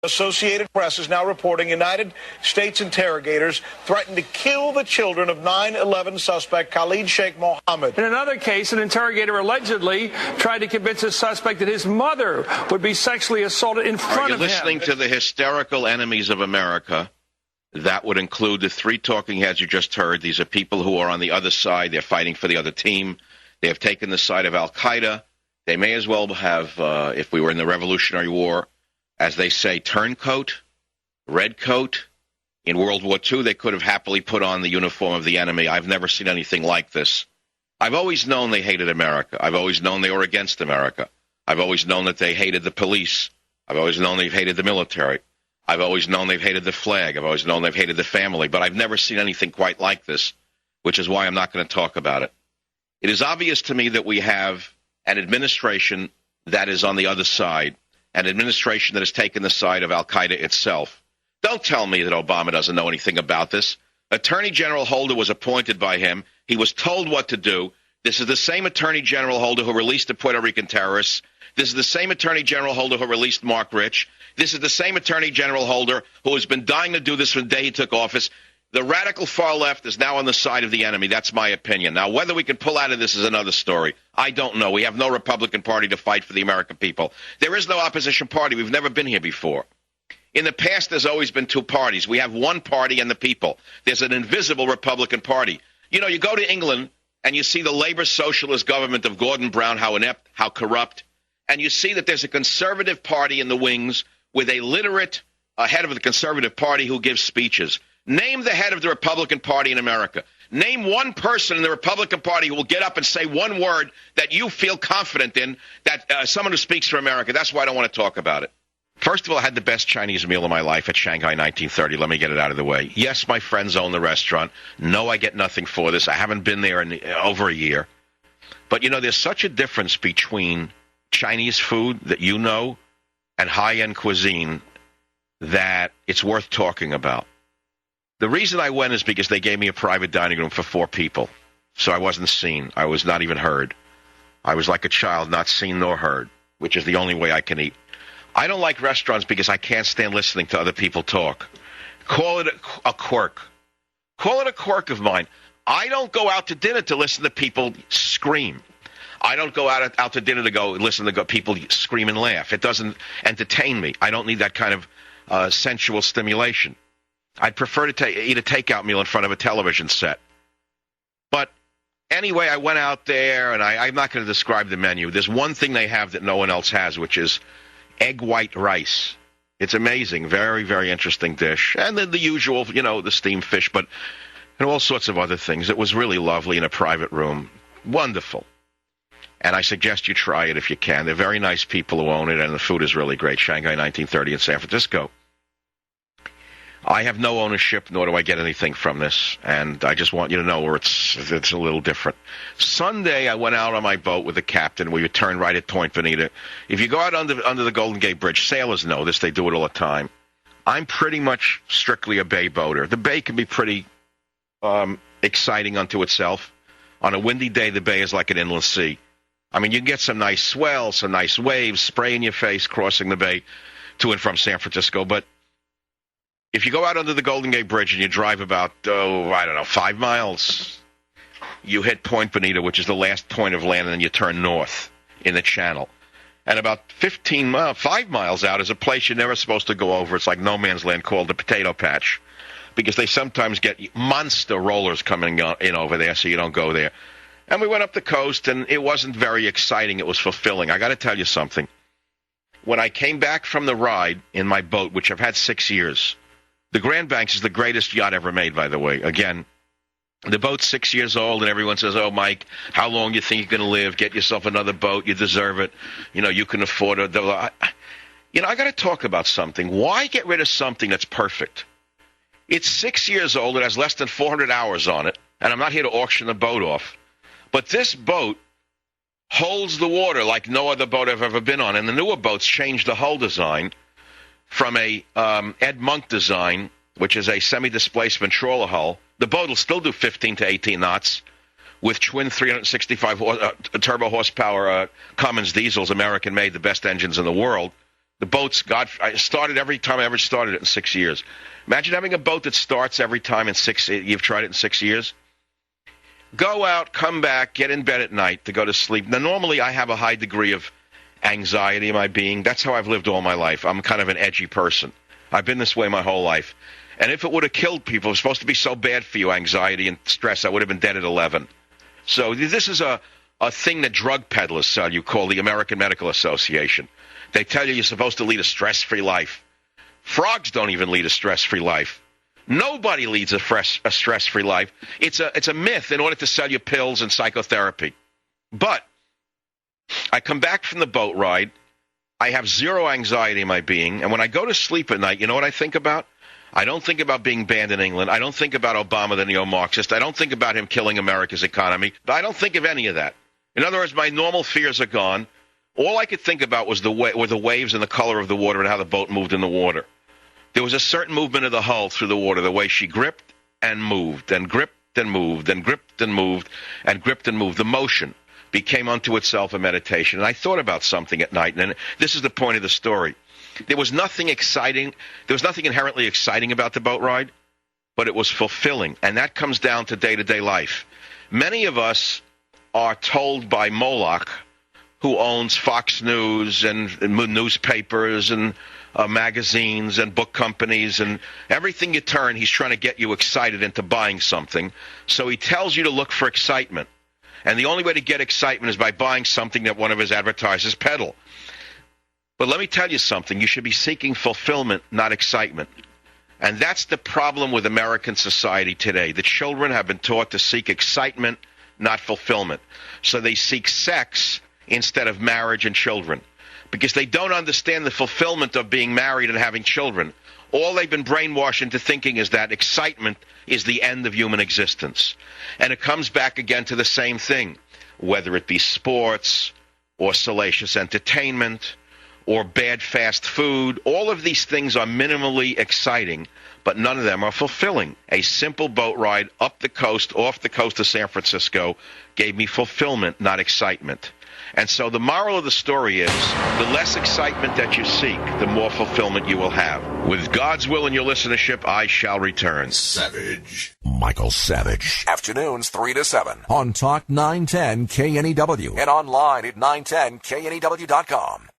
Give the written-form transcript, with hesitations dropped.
Associated Press is now reporting United States interrogators threatened to kill the children of 9/11 suspect Khalid Sheikh Mohammed. In another case, an interrogator allegedly tried to convince a suspect that his mother would be sexually assaulted in front of him. Are you listening to the hysterical enemies of America? That would include the three talking heads you just heard. These are people who are on the other side. They're fighting for the other team. They have taken the side of al-Qaeda. They may as well have, if we were in the Revolutionary War, as they say, turncoat, red coat. In World War II, they could have happily put on the uniform of the enemy. I've never seen anything like this. I've always known they hated America. I've always known they were against America. I've always known that they hated the police. I've always known they've hated the military. I've always known they've hated the flag. I've always known they've hated the family. But I've never seen anything quite like this, which is why I'm not going to talk about it. It is obvious to me that we have an administration that is on the other side, an administration that has taken the side of al-Qaeda itself. Don't tell me that Obama doesn't know anything about this. Attorney General Holder was appointed by him. He was told what to do. This is the same Attorney General Holder who released the Puerto Rican terrorists. This is the same Attorney General Holder who released Mark Rich. This is the same Attorney General Holder who has been dying to do this from the day he took office. The radical far left is now on the side of the enemy. That's my opinion. Now, whether we can pull out of this is another story. I don't know. We have no Republican Party to fight for the American people. There is no opposition party. We've never been here before. In the past, there's always been two parties. We have one party and the people. There's an invisible Republican Party. You know, you go to England and you see the labor socialist government of Gordon Brown, how inept, how corrupt, and you see that there's a conservative party in the wings with a literate head of the Conservative Party who gives speeches. Name the head of the Republican Party in America. Name one person in the Republican Party who will get up and say one word that you feel confident in, that someone who speaks for America. That's why I don't want to talk about it. First of all, I had the best Chinese meal of my life at Shanghai 1930. Let me get it out of the way. Yes, my friends own the restaurant. No, I get nothing for this. I haven't been there in over a year. But, you know, there's such a difference between Chinese food that you know and high-end cuisine that it's worth talking about. The reason I went is because they gave me a private dining room for 4 people, so I wasn't seen. I was not even heard. I was like a child, not seen nor heard, which is the only way I can eat. I don't like restaurants because I can't stand listening to other people talk. Call it a quirk. Call it a quirk of mine. I don't go out to dinner to listen to people scream. I don't go out to dinner to go listen to people scream and laugh. It doesn't entertain me. I don't need that kind of sensual stimulation. I'd prefer to eat a takeout meal in front of a television set. But anyway, I went out there, and I'm not going to describe the menu. There's one thing they have that no one else has, which is egg white rice. It's amazing. Very, very interesting dish. And then the usual, you know, the steamed fish, but and all sorts of other things. It was really lovely in a private room. Wonderful. And I suggest you try it if you can. They're very nice people who own it, and the food is really great. Shanghai 1930 in San Francisco. I have no ownership, nor do I get anything from this, and I just want you to know where it's a little different. Sunday, I went out on my boat with the captain. We returned right at Point Bonita. If you go out under the Golden Gate Bridge, sailors know this. They do it all the time. I'm pretty much strictly a bay boater. The bay can be pretty exciting unto itself. On a windy day, the bay is like an inland sea. I mean, you can get some nice swells, some nice waves, spray in your face crossing the bay to and from San Francisco, but if you go out under the Golden Gate Bridge and you drive about, 5 miles, you hit Point Bonita, which is the last point of land, and then you turn north in the channel. And about 5 miles out is a place you're never supposed to go over. It's like no man's land called the Potato Patch, because they sometimes get monster rollers coming in over there, so you don't go there. And we went up the coast, and it wasn't very exciting. It was fulfilling. I got to tell you something. When I came back from the ride in my boat, which I've had 6 years, the Grand Banks is the greatest yacht ever made, by the way. Again, the boat's 6 years old, and everyone says, oh, Mike, how long do you think you're going to live? Get yourself another boat. You deserve it. You know, you can afford it. I got to talk about something. Why get rid of something that's perfect? It's 6 years old. It has less than 400 hours on it, and I'm not here to auction the boat off. But this boat holds the water like no other boat I've ever been on, and the newer boats changed the hull design from a Ed Monk design, which is a semi-displacement trawler hull. The boat will still do 15 to 18 knots with twin 365 turbo horsepower Cummins diesels, American-made, the best engines in the world. The boats, I started every time I ever started it in 6 years. Imagine having a boat that starts every time you've tried it in 6 years. Go out, come back, get in bed at night to go to sleep. Now, normally I have a high degree of anxiety in my being. That's how I've lived all my life. I'm kind of an edgy person. I've been this way my whole life. And if it would have killed people, it was supposed to be so bad for you, anxiety and stress, I would have been dead at 11. So this is a thing that drug peddlers sell you, called the American Medical Association. They tell you you're supposed to lead a stress-free life. Frogs don't even lead a stress-free life. Nobody leads a stress-free life. It's a myth in order to sell you pills and psychotherapy. But I come back from the boat ride. I have zero anxiety in my being. And when I go to sleep at night, you know what I think about? I don't think about being banned in England. I don't think about Obama, the neo-Marxist. I don't think about him killing America's economy. I don't think of any of that. In other words, my normal fears are gone. All I could think about were the waves and the color of the water and how the boat moved in the water. There was a certain movement of the hull through the water, the way she gripped and moved and gripped and moved and gripped and moved and gripped and moved. The motion became unto itself a meditation. And I thought about something at night, and this is the point of the story. There was nothing exciting. There was nothing inherently exciting about the boat ride, but it was fulfilling. And that comes down to day-to-day life. Many of us are told by Moloch, who owns Fox News and newspapers and magazines and book companies, and everything you turn, he's trying to get you excited into buying something. So he tells you to look for excitement. And the only way to get excitement is by buying something that one of his advertisers peddle. But let me tell you something. You should be seeking fulfillment, not excitement. And that's the problem with American society today. The children have been taught to seek excitement, not fulfillment. So they seek sex instead of marriage and children, because they don't understand the fulfillment of being married and having children. All they've been brainwashed into thinking is that excitement is the end of human existence. And it comes back again to the same thing, whether it be sports or salacious entertainment or bad fast food. All of these things are minimally exciting, but none of them are fulfilling. A simple boat ride up the coast, off the coast of San Francisco, gave me fulfillment, not excitement. And so the moral of the story is, the less excitement that you seek, the more fulfillment you will have. With God's will in your listenership, I shall return. Savage. Michael Savage. Afternoons 3 to 7 on Talk 910 KNEW and online at 910KNEW.com.